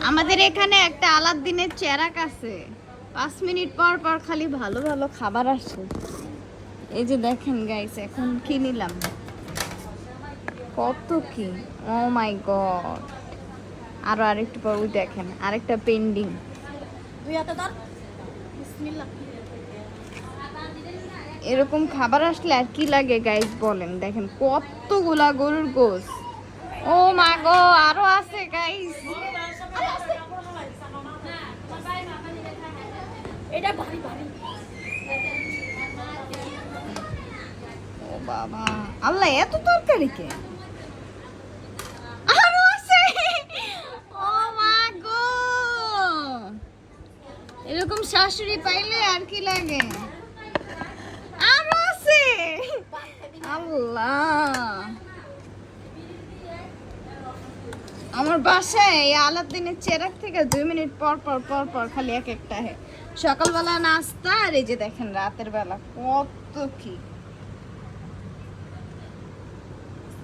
আমাদের এখানে একটা আলাদিনের চেরাক আছে, 5 মিনিট পর পর খালি ভালো ভালো খাবার আসে। এই যে দেখেন গাইস, এখন কি নিলাম, কত কি, ও মাই গড। আরো আরেকটু পর ওই দেখেন আরেকটা পেন্ডিং। এরকম খাবার আসলে আর কি লাগে গাইস বলেন। দেখেন কতগুলা গরুর গোস, ও মা গো, আরো আছে গাইস। এটা ভারী ভারী। ও বাবা, আল্লাহ এত তরকারি কে, আরো আছে, ও মা গো। এরকম শাশুড়ি পাইলে আর কি লাগে। আরো আছে, আল্লাহ। আমার বাসায় এই আলাদিনের চেরাক থেকে 2 মিনিট পর পর পর পর খালি এক একটা সকালবেলা নাস্তা, আর এই যে দেখেন রাতের বেলা কত কি।